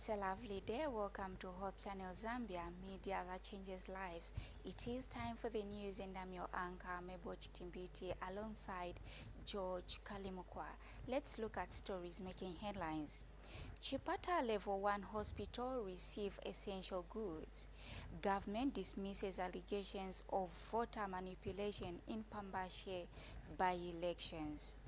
It's a lovely day. Welcome to Hope Channel Zambia, media that changes lives. It is time for the news, and I'm your anchor, Meboch Timbiti, alongside George Kalimukwa. Let's look at stories making headlines. Chipata Level 1 Hospital receive essential goods. Government dismisses allegations of voter manipulation in Pambashe by-elections.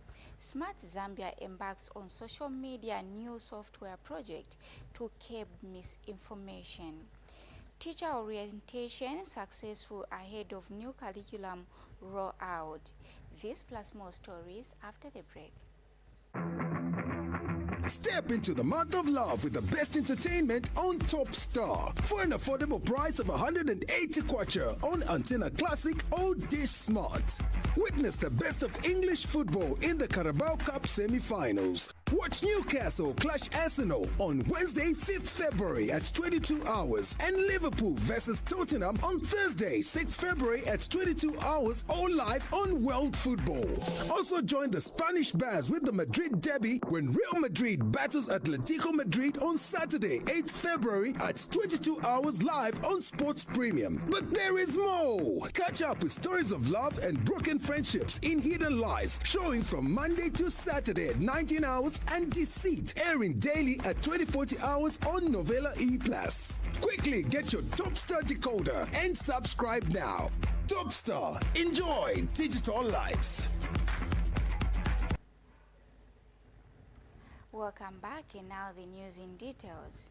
Smart Zambia embarks on social media new software project to curb misinformation. Teacher orientation successful ahead of new curriculum rollout. This plus more stories after the break. Step into the month of love with the best entertainment on Top Star for an affordable price of 180 kwacha on Antenna Classic or Dish Smart. Witness the best of English football in the Carabao Cup semi-finals. Watch Newcastle clash Arsenal on Wednesday, 5th February at 22 hours and Liverpool versus Tottenham on Thursday, 6th February at 22 hours, all live on World Football. Also join the Spanish Bears with the Madrid derby when Real Madrid battles Atletico Madrid on Saturday, 8th February at 22 hours live on Sports Premium. But there is more! Catch up with stories of love and broken friendships in Hidden Lies, showing from Monday to Saturday at 19 hours, and Deceit, airing daily at 20:40 hours on Novella E+. Quickly get your Top Star decoder and subscribe now. Top Star, enjoy digital life. Welcome back, and now the news in details.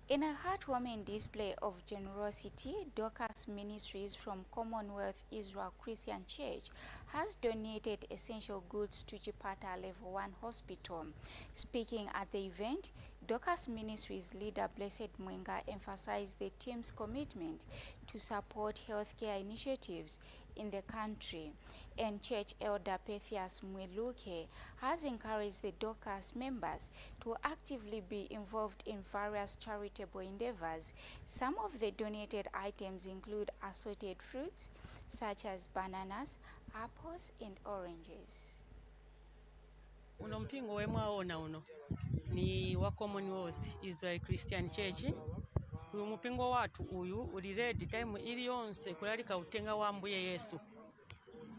In a heartwarming display of generosity, Dorcas Ministries from Commonwealth Israel Christian Church has donated essential goods to Chipata Level 1 Hospital. Speaking at the event, Dorcas Ministries leader Blessed Mwenga emphasized the team's commitment to support healthcare initiatives in the country, and Church Elder Pethias Mweluke has encouraged the Dorcas members to actively be involved in various charitable endeavors. Some of the donated items include assorted fruits such as bananas, apples, and oranges. Uno mpingo wemwaona uno ni wa Commonwealth Israel Christian Church. Uyu mpingo watu uyu uli ready time ili yonse kulalika utenga wa mbuye Yesu.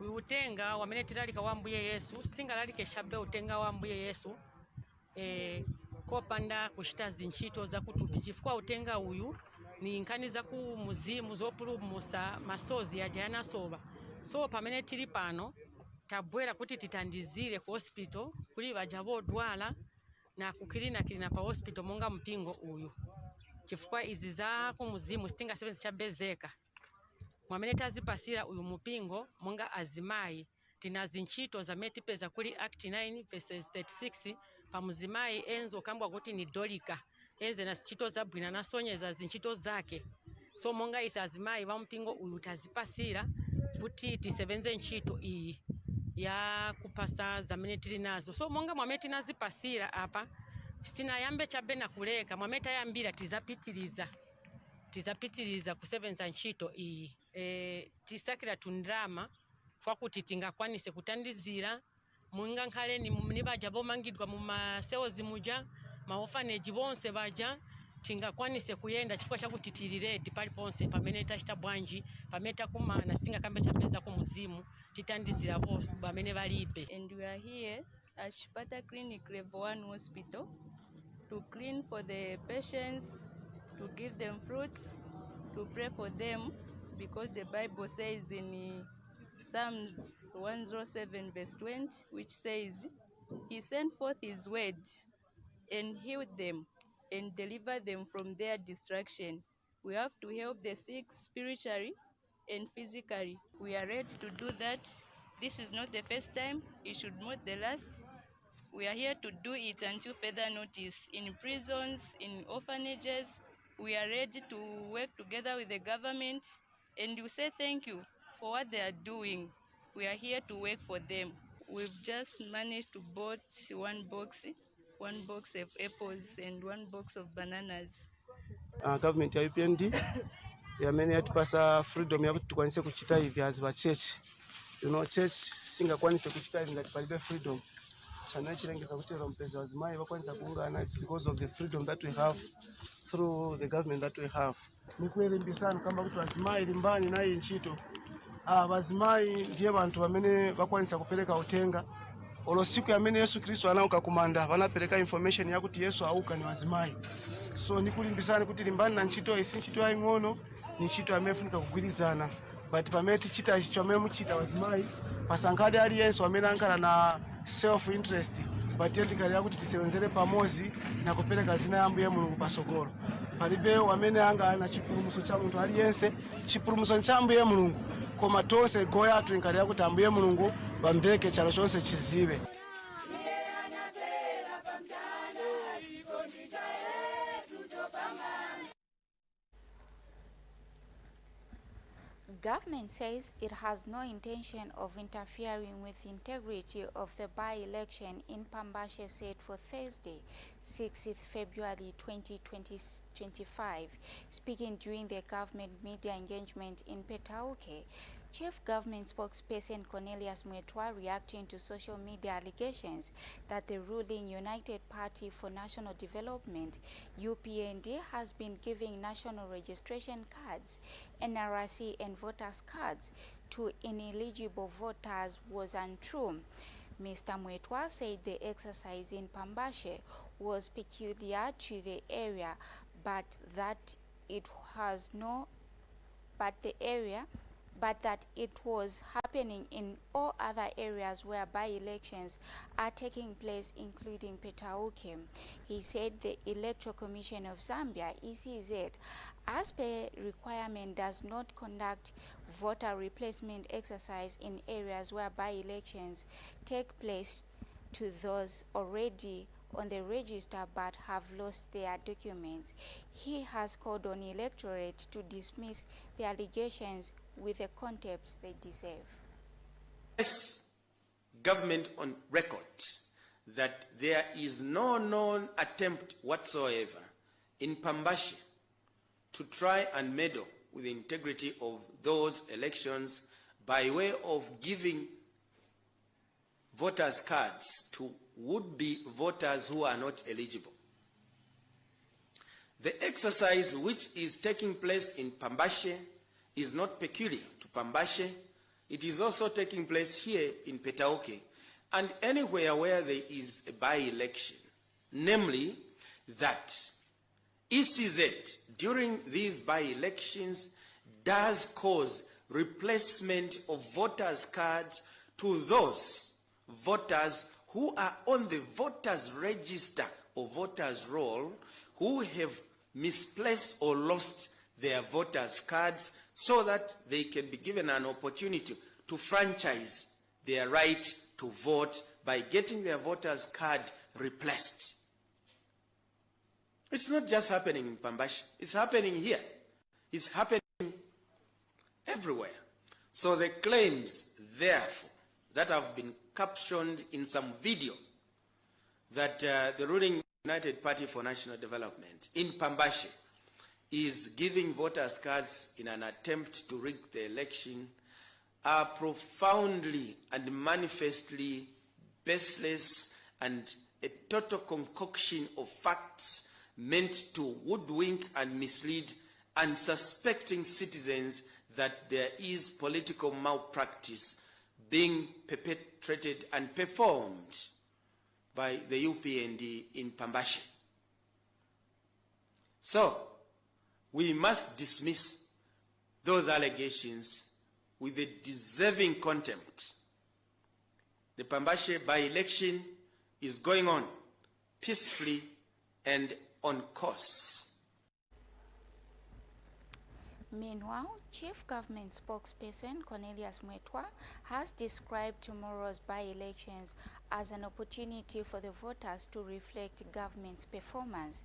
Uyu utenga wamene tilalika wa mbuye Yesu, sitinga lalike shabe utenga wa mbuye Yesu. Kopanda kushita zinchito za kutupi chifukwa utenga uyu ni nkani za ku muzimu zopulumusa masozi ya jana soba. So pamene tili pano tabwera kuti titandizire ku hospital kuli bajabo dwala na kukirina kilina pa hospital monga mpingo uyu. Chifukwa izi za ku muzimu sitinga 7 chabezeka. Mwamene tazipasira uyu mpingo monga azimai tina zinchito za metipeza kuli Act 9 verses 36 pa muzimai enzo kambwa kuti ni dolika enze na zinchito za bwina na sonyeza zinchito zake. So monga isa azimai wa mpingo uyu tazipasira kuti tisebenze nchito iyi ya kupasa za minitili nazo. So monga mwameti nazipasira apa sitina yambe chabe na kuleka mwameta yambira tizapitiliza kusebenza nchito iyi. Tisakira tundrama kwa kuti tingakwanise kutandizira mwinga nkhale ni bajabo mangidwa mu maseozi muja maorphanage bonse baja tingakwanise kuyenda chifukwa chakuti tilireti pali ponse pamene tachita bwanji pameta kumana sitinga kambe chapeza ku muzimu titandizira bo bamene balibe. And we are here at Chipata Clinic Level 1 Hospital to clean for the patients, to give them fruits, to pray for them, because the Bible says in Psalms 107 verse 20, which says, He sent forth His word and healed them and delivered them from their destruction. We have to help the sick spiritually and physically. We are ready to do that. This is not the first time. It should not the last. We are here to do it until further notice. In prisons, in orphanages, we are ready to work together with the government, and we say thank you for what they are doing. We are here to work for them. We've just managed to bought one box of apples and one box of bananas. Government ya UPND yamene yatipasa freedom ya kuti tukwanise kuchita hivi as ba church. You know, church singakwanise kuchita hivi ngati palibe freedom. chano chilengeza kuti rompeza wazimai vakwanisa kuungana. It's because of the freedom that we have through the government that we have. Ni kweli mbisani kamba kuti wazimai limbani na hii nchito. Wazimai ndiye bantu bamene bakwanisa kupeleka utenga. Olo siku yamene Yesu Kristo anauka kumanda vanapeleka information yakuti Yesu auka ni wazimai. So nikulimbisani kuti limbani na nchito isi nchito ya ing'ono ni nchito yamefunika kugwirizana. But pameti chita chomwe muchita wazimai pasankali ali Yesu amene ankala na self interest. But yendikali yakuti tisewenzere pamozi na kupeleka zina ya Ambuye Mulungu pasogolo. Palibe wamene anga na chipulumuso cha muntu ali yense chipulumuso cha Ambuye Mulungu. Koma tonse goya tuinkali yakuti Ambuye Mulungu bambeke chalo chonse chizibe. Government says it has no intention of interfering with the integrity of the by-election in Pambashe, said for Thursday, 6th February 2025. Speaking during the government media engagement in Petauke, Chief Government Spokesperson Cornelius Mwetwa, reacting to social media allegations that the ruling United Party for National Development, UPND, has been giving national registration cards, NRC and voters cards to ineligible voters was untrue. Mr. Mwetwa said the exercise in Pambashe was peculiar to the area, but that it was happening in all other areas where by-elections are taking place, including Petauke. He said the Electoral Commission of Zambia, ECZ, as per requirement, does not conduct voter replacement exercise in areas where by-elections take place to those already on the register but have lost their documents. He has called on electorate to dismiss the allegations with the contempt they deserve. Yes, government on record that there is no known attempt whatsoever in Pambashe to try and meddle with the integrity of those elections by way of giving voters' cards to would-be voters who are not eligible. The exercise which is taking place in Pambashe is not peculiar to Pambashe. It is also taking place here in Petauke and anywhere where there is a by-election, namely that ECZ during these by-elections does cause replacement of voters' cards to those voters who are on the voters' register or voters' roll who have misplaced or lost their voters' cards so that they can be given an opportunity to franchise their right to vote by getting their voters' card replaced. It's not just happening in Pambashe, it's happening here. It's happening everywhere. So the claims, therefore, that have been captioned in some video that the ruling United Party for National Development in Pambashe is giving voters cards in an attempt to rig the election are profoundly and manifestly baseless and a total concoction of facts meant to woodwink and mislead unsuspecting citizens that there is political malpractice being perpetrated and performed by the UPND in Pambashe. So, we must dismiss those allegations with a deserving contempt. The Pambashe by-election is going on peacefully and on course. Meanwhile, Chief Government Spokesperson Cornelius Mwetwa has described tomorrow's by-elections as an opportunity for the voters to reflect government's performance.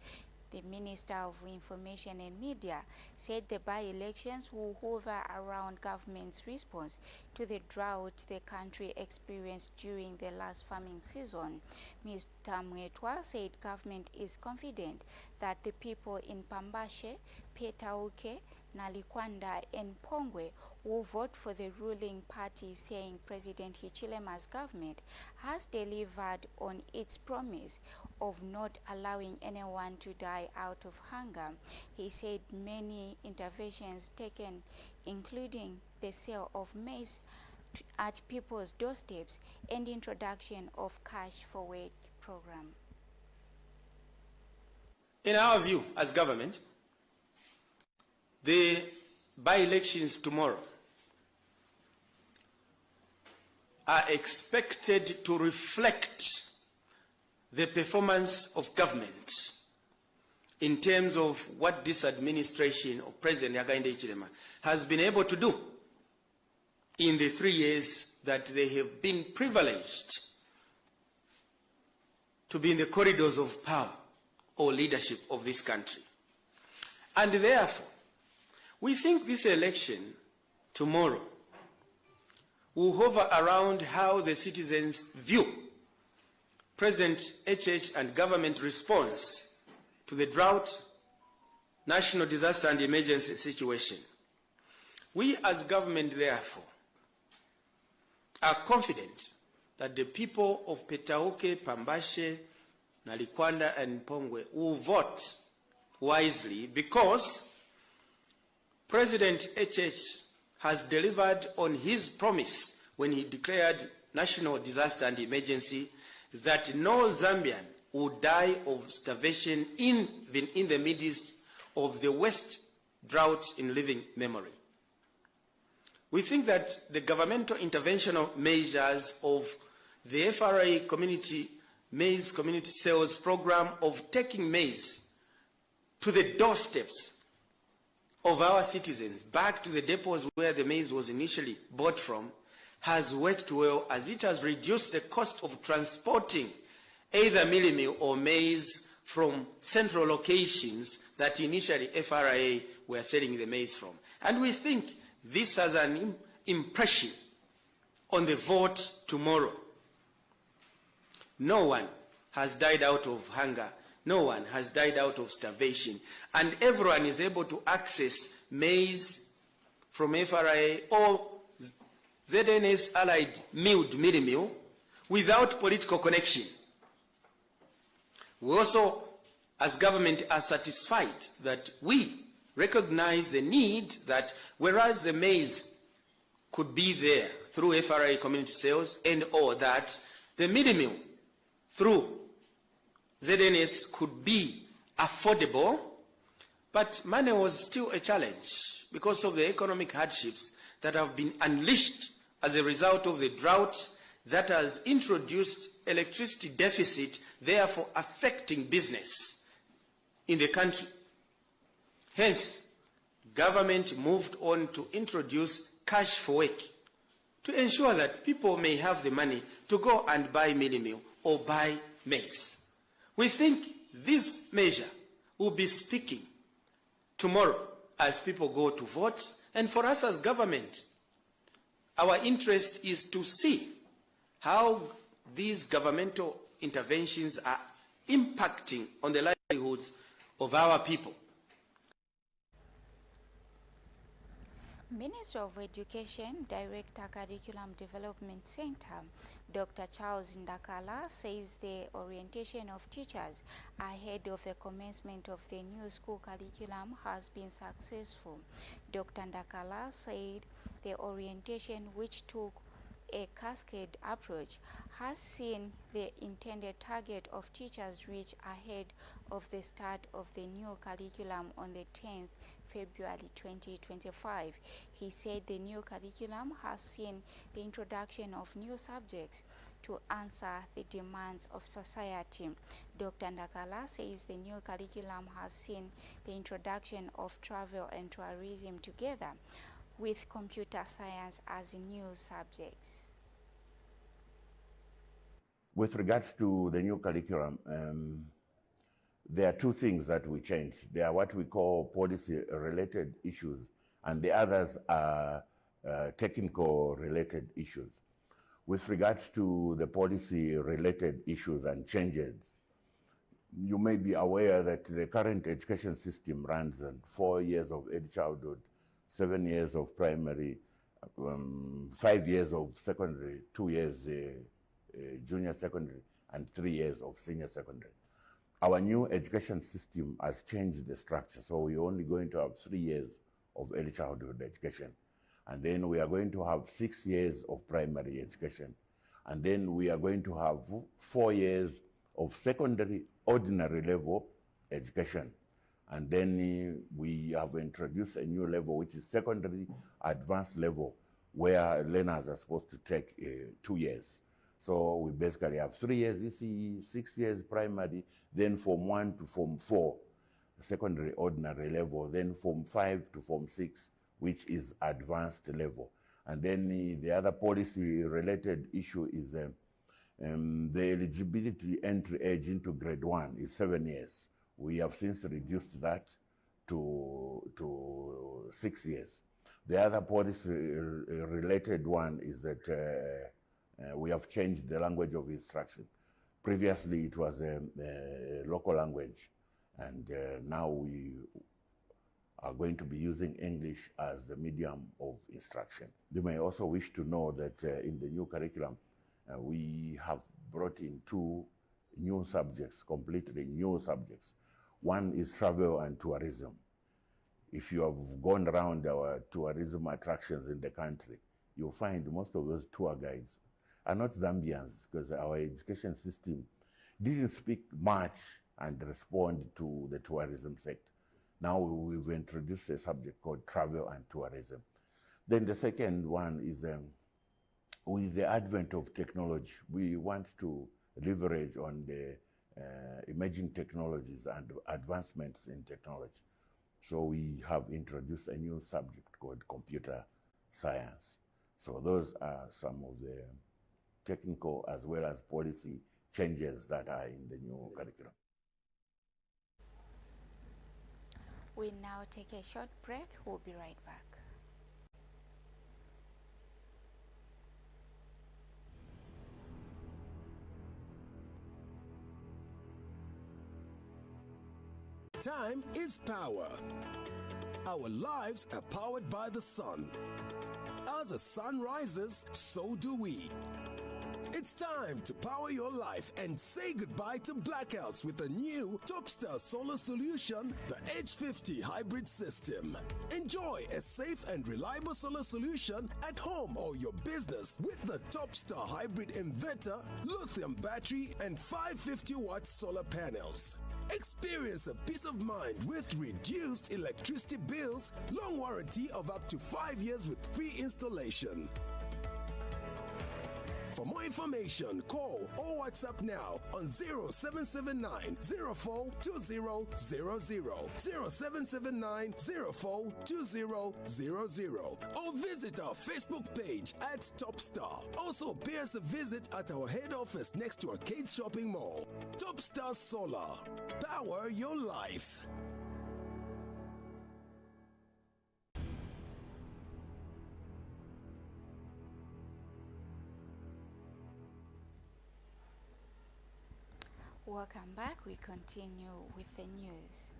The Minister of Information and Media said the by-elections will hover around government's response to the drought the country experienced during the last farming season. Mr. Mwetwa said government is confident that the people in Pambashe, Petauke, Nalikwanda and Pongwe will vote for the ruling party, saying President Hichilema's government has delivered on its promise of not allowing anyone to die out of hunger. He said many interventions taken, including the sale of maize at people's doorsteps and introduction of cash for work program. In our view as government, the by-elections tomorrow are expected to reflect the performance of government in terms of what this administration of President Hakainde Hichilema has been able to do in the 3 years that they have been privileged to be in the corridors of power or leadership of this country. And therefore, we think this election tomorrow will hover around how the citizens view President HH and government response to the drought, national disaster and emergency situation. We as government, therefore, are confident that the people of Petauke, Pambashe, Nalikwanda and Pongwe will vote wisely because President HH has delivered on his promise when he declared national disaster and emergency that no Zambian would die of starvation in the midst of the worst drought in living memory. We think that the governmental interventional measures of the FRA maize community sales program of taking maize to the doorsteps of our citizens back to the depots where the maize was initially bought from has worked well, as it has reduced the cost of transporting either mealie meal or maize from central locations that initially FRA were selling the maize from. And we think this has an impression on the vote tomorrow. No one has died out of hunger. No one has died out of starvation. And everyone is able to access maize from FRA or ZNS allied milled mealie meal without political connection. We also, as government, are satisfied that we recognize the need that whereas the maize could be there through FRA community sales and or that the mealie meal through ZNS could be affordable, but money was still a challenge because of the economic hardships that have been unleashed as a result of the drought that has introduced electricity deficit, therefore affecting business in the country. Hence, government moved on to introduce cash for work to ensure that people may have the money to go and buy mealie meal or buy maize. We think this measure will be speaking tomorrow as people go to vote, and for us as government, our interest is to see how these governmental interventions are impacting on the livelihoods of our people. Minister of Education, Director Curriculum Development Center, Dr. Charles Ndakala, says the orientation of teachers ahead of the commencement of the new school curriculum has been successful. Dr. Ndakala said the orientation, which took a cascade approach, has seen the intended target of teachers reach ahead of the start of the new curriculum on the 10th February 2025. He said the new curriculum has seen the introduction of new subjects to answer the demands of society. Dr. Ndakala says the new curriculum has seen the introduction of travel and tourism together with computer science as new subjects. With regards to the new curriculum, there are two things that we changed. They are what we call policy-related issues, and the others are technical-related issues. With regards to the policy-related issues and changes, You may be aware that the current education system runs on 4 years of early childhood, 7 years of primary, 5 years of secondary, 2 years junior secondary, and 3 years of senior secondary. Our new education system has changed the structure, so we're only going to have 3 years of early childhood education. And then we are going to have 6 years of primary education. And then we are going to have 4 years of secondary ordinary level education. And then we have introduced a new level, which is secondary advanced level, where learners are supposed to take 2 years. So we basically have 3 years ECE, 6 years primary, then Form 1 to Form 4, secondary ordinary level, then Form 5 to Form 6, which is advanced level. And then the other policy-related issue is the eligibility entry age into grade 1 is 7 years. We have since reduced that to 6 years. The other policy-related one is that we have changed the language of instruction. Previously, it was a local language, and now we are going to be using English as the medium of instruction. You may also wish to know that in the new curriculum, we have brought in 2 new subjects, completely new subjects. One is travel and tourism. If you have gone around our tourism attractions in the country, you'll find most of those tour guides are not Zambians, because our education system didn't speak much and respond to the tourism sector. Now we've introduced a subject called travel and tourism. Then the second one is with the advent of technology, we want to leverage on the emerging technologies and advancements in technology. So we have introduced a new subject called computer science. So those are some of the technical as well as policy changes that are in the new curriculum. We'll now take a short break. We'll be right back. Time is power. Our lives are powered by the sun. As the sun rises, so do we. It's time to power your life and say goodbye to blackouts with a new Topstar solar solution, the H50 hybrid system. Enjoy a safe and reliable solar solution at home or your business with the Topstar hybrid inverter, lithium battery, and 550-watt solar panels. Experience a peace of mind with reduced electricity bills, long warranty of up to 5 years with free installation. For more information, call or WhatsApp now on 0779 042000, 0779 042000, or visit our Facebook page at Topstar. Also, pay us a visit at our head office next to Arcade Shopping Mall. Topstar Solar. Power your life. Welcome back. We continue with the news.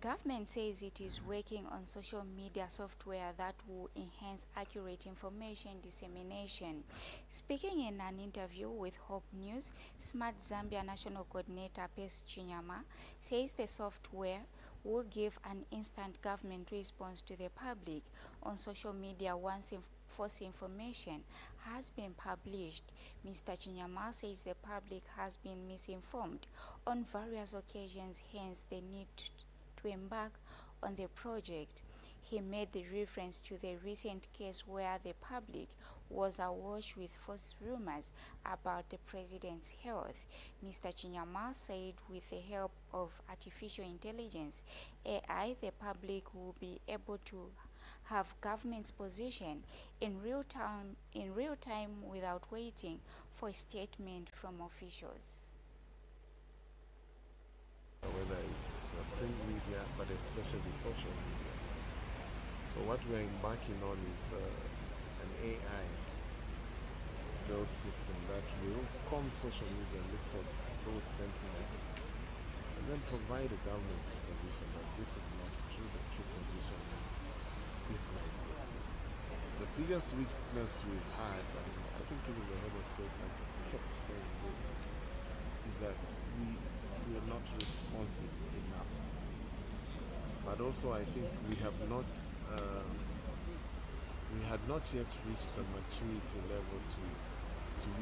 Government says it is working on social media software that will enhance accurate information dissemination. Speaking in an interview with Hope News, Smart Zambia National Coordinator Pes Chinyama says the software will give an instant government response to the public on social media once false information has been published. Mr. Chinyama says the public has been misinformed on various occasions, hence the need to embark on the project. He made the reference to the recent case where the public was awash with false rumors about the president's health. Mr. Chinyama said with the help of artificial intelligence, AI, the public will be able to have government's position in real time without waiting for a statement from officials. Whether it's print media, but especially social media. So what we're embarking on is an AI-built system that will comb social media and look for those sentiments and then provide a government position that this is not true. The true position is like this. The biggest weakness we've had, and I think even the head of state has kept saying this, is that we are not responsive enough. But also I think we have not, we had not yet reached the maturity level to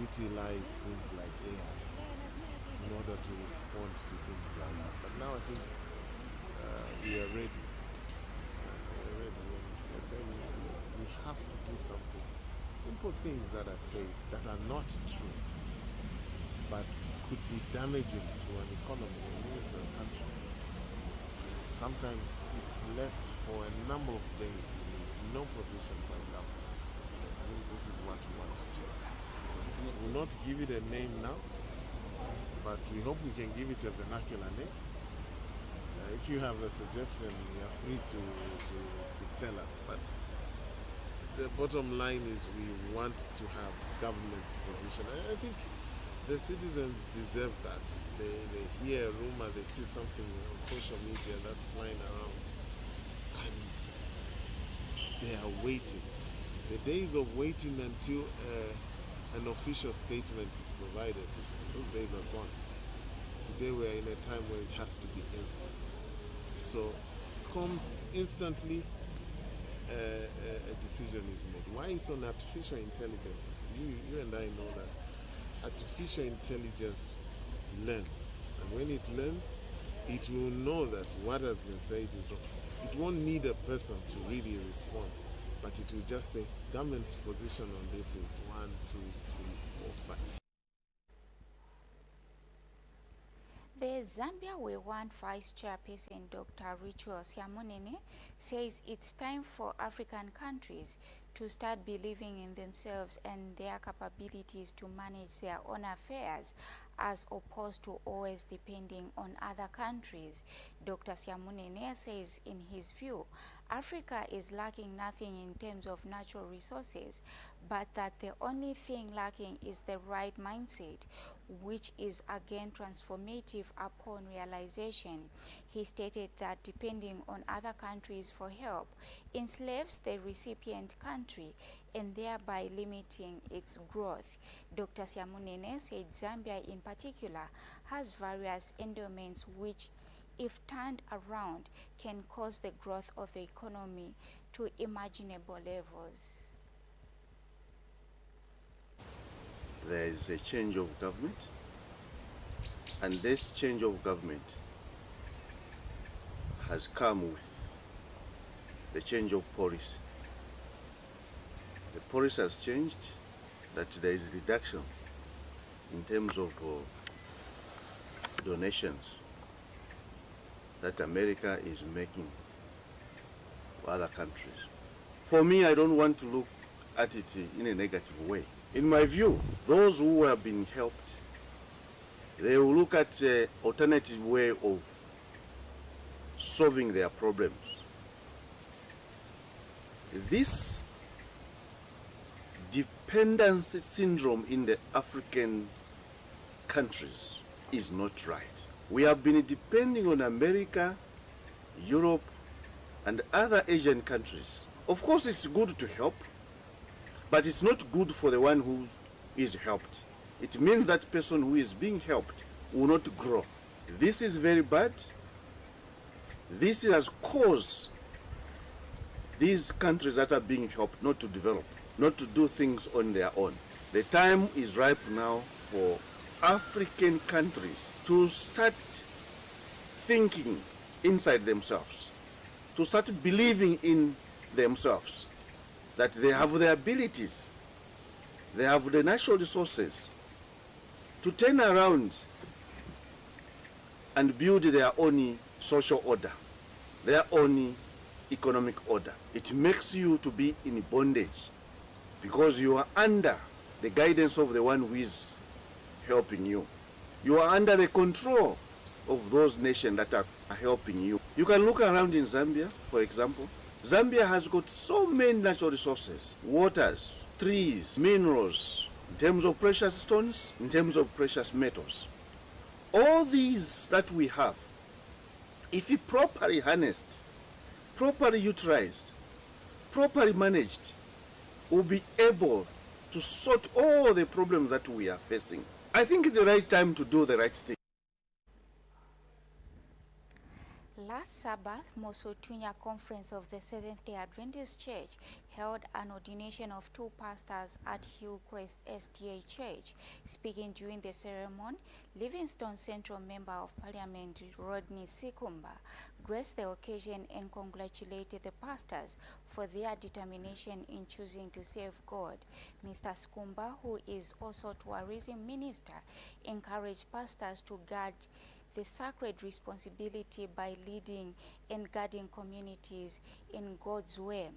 utilize things like AI in order to respond to things like that. But now I think we are ready. We're ready. We're saying we have to do something. Simple things that are said that are not true, but could be damaging to an economy and even to a country. Sometimes it's left for a number of days and there's no position by government. I think this is what we want to change. So we'll not give it a name now, but we hope we can give it a vernacular name. If you have a suggestion, you are free to tell us. But the bottom line is we want to have government's position. I think the citizens deserve that. They hear a rumor, they see something on social media that's flying around, and they are waiting. The days of waiting until an official statement is provided, those days are gone. Today we are in a time where it has to be instant. So comes instantly, a decision is made. Why is on artificial intelligence? You and I know that artificial intelligence learns, and when it learns, it will know that what has been said is wrong. It won't need a person to really respond, but it will just say, government position on this is 1, 2, 3, 4, 5. The Zambia We Want Vice Chairperson Dr. Rachel Siamunene says it's time for African countries to start believing in themselves and their capabilities to manage their own affairs, as opposed to always depending on other countries. Dr. Siamunene says in his view, Africa is lacking nothing in terms of natural resources, but that the only thing lacking is the right mindset, which is again transformative upon realization. He stated that depending on other countries for help enslaves the recipient country and thereby limiting its growth. Dr. Siamunene said Zambia in particular has various endowments which, if turned around, can cause the growth of the economy to imaginable levels. There is a change of government, and this change of government has come with the change of policy. The policy has changed, that there is reduction in terms of donations that America is making to other countries. For me, I don't want to look at it in a negative way. In my view, those who have been helped, they will look at an alternative way of solving their problems. This dependency syndrome in the African countries is not right. We have been depending on America, Europe, and other Asian countries. Of course, it's good to help, but it's not good for the one who is helped. It means that person who is being helped will not grow. This is very bad. This has caused these countries that are being helped not to develop, not to do things on their own. The time is ripe now for African countries to start thinking inside themselves, to start believing in themselves, that they have the abilities, they have the natural resources to turn around and build their own social order, their own economic order. It makes you to be in bondage because you are under the guidance of the one who is helping you. You are under the control of those nations that are helping you. You can look around in Zambia, for example. Zambia has got so many natural resources, waters, trees, minerals, in terms of precious stones, in terms of precious metals. All these that we have if properly harnessed, properly utilized, properly managed, will be able to sort all the problems that we are facing. I think it's the right time to do the right thing. Last Sabbath, Mosotunya Conference of the Seventh-day Adventist Church held an ordination of 2 pastors at Hillcrest SDA Church. Speaking during the ceremony, Livingstone Central Member of Parliament Rodney Sikumba graced the occasion and congratulated the pastors for their determination in choosing to serve God. Mr. Sikumba, who is also tourism minister, encouraged pastors to guard the sacred responsibility by leading and guiding communities in God's way.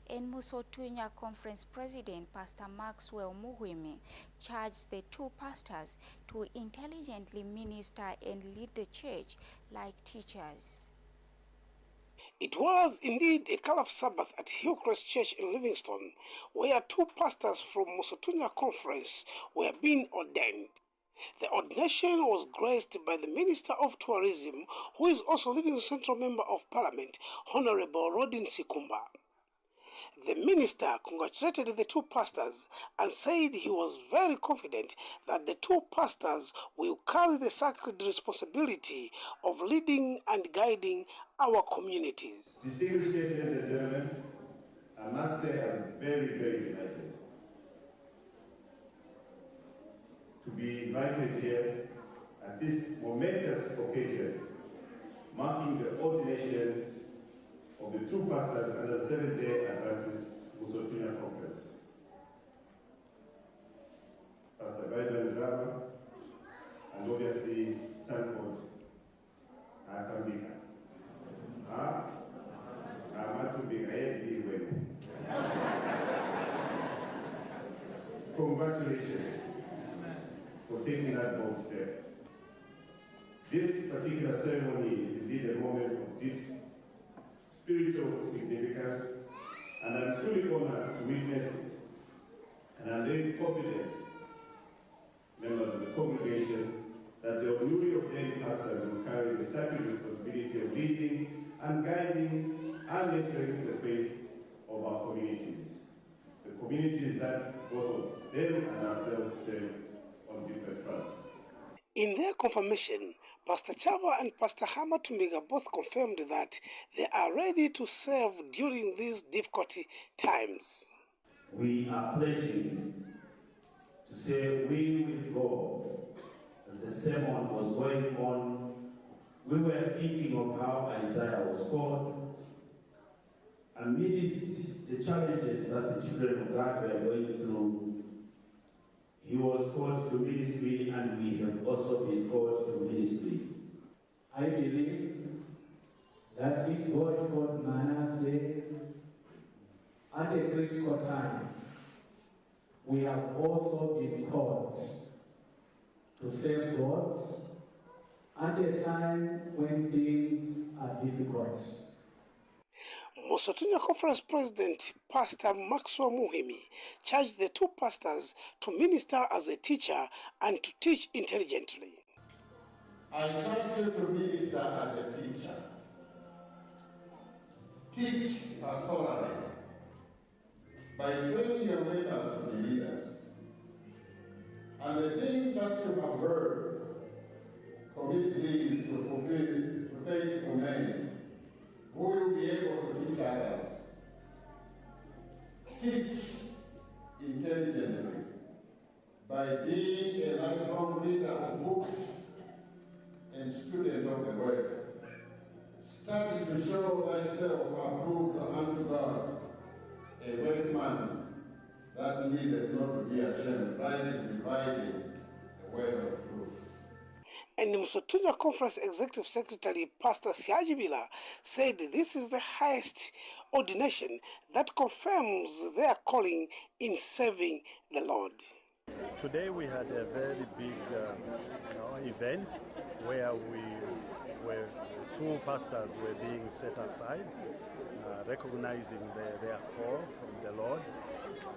And Musotunya Conference President Pastor Maxwell Muhwimi charged the 2 pastors to intelligently minister and lead the church like teachers. It was indeed a Calf Sabbath at Hillcrest Church in Livingstone, where 2 pastors from Musotunya Conference were being ordained. The ordination was graced by the Minister of Tourism, who is also Living Central Member of Parliament, Honorable Rodin Sikumba. The minister congratulated the 2 pastors and said he was very confident that the 2 pastors will carry the sacred responsibility of leading and guiding our communities. Distinguished guests, ladies and gentlemen, I must say I'm very, very delighted to be invited here at this momentous occasion, marking the ordination of the 2 pastors under the Seventh-day Adventist Musotunya Conference. Pastor Biden Drama, and obviously Sanford Akambika. Congratulations for taking that bold step. This particular ceremony is indeed a moment of deep spiritual significance, and I'm truly honored to witness it. And I'm very confident, members of the congregation, that the newly ordained pastors will carry the sacred responsibility of leading and guiding and nurturing the faith of our communities. The communities that both of them and ourselves serve on different fronts. In their confirmation, Pastor Chava and Pastor Hama Tumbiga both confirmed that they are ready to serve during these difficult times. We are pledging to say we will go. As the sermon was going on, we were thinking of how Isaiah was called. Amidst the challenges that the children of God were going through, he was called to ministry, and we have also been called to ministry. I believe that if God called Manasseh at a critical time, we have also been called to serve God at a time when things are difficult. Musotunya Conference President Pastor Maxwell Muhimi charged the 2 pastors to minister as a teacher and to teach intelligently. I charge you to minister as a teacher. Teach pastorally by training your leaders to be leaders. And the things that you have heard, commit these to fulfill faithful men who will be able to teach others. Teach intelligently by being a lifelong reader of books and student of the word. Study to show thyself approved unto God, a workman that needed not to be ashamed, rightly dividing the word of truth. And the Musotunya Conference Executive Secretary Pastor Siajibila said this is the highest ordination that confirms their calling in serving the Lord. Today we had a very big event where two pastors were being set aside, recognizing their call from the Lord.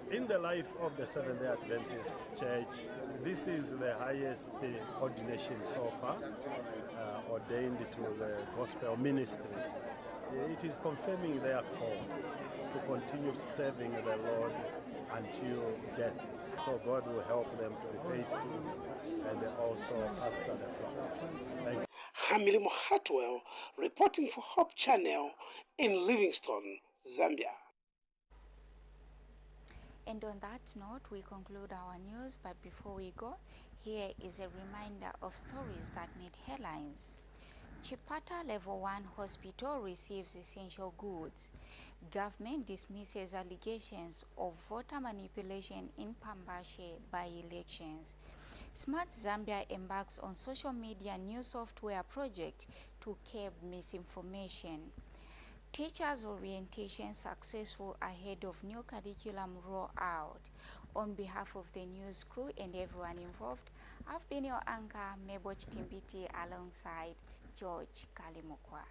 In the life of the Seventh-day Adventist Church, this is the highest ordination so far, ordained to the gospel ministry. It is confirming their call to continue serving the Lord until death. So God will help them to be faithful and also pastor the flock. Thank you. Hamili Mohatwell reporting for Hope Channel in Livingstone, Zambia. And on that note, we conclude our news, but before we go, here is a reminder of stories that made headlines. Chipata Level 1 Hospital receives essential goods. Government dismisses allegations of voter manipulation in Pambashe by-elections. Smart Zambia embarks on social media new software project to curb misinformation. Teachers' orientation successful ahead of new curriculum rollout. On behalf of the news crew and everyone involved, I've been your anchor, Meboch Timbiti, alongside George Kalimukwa.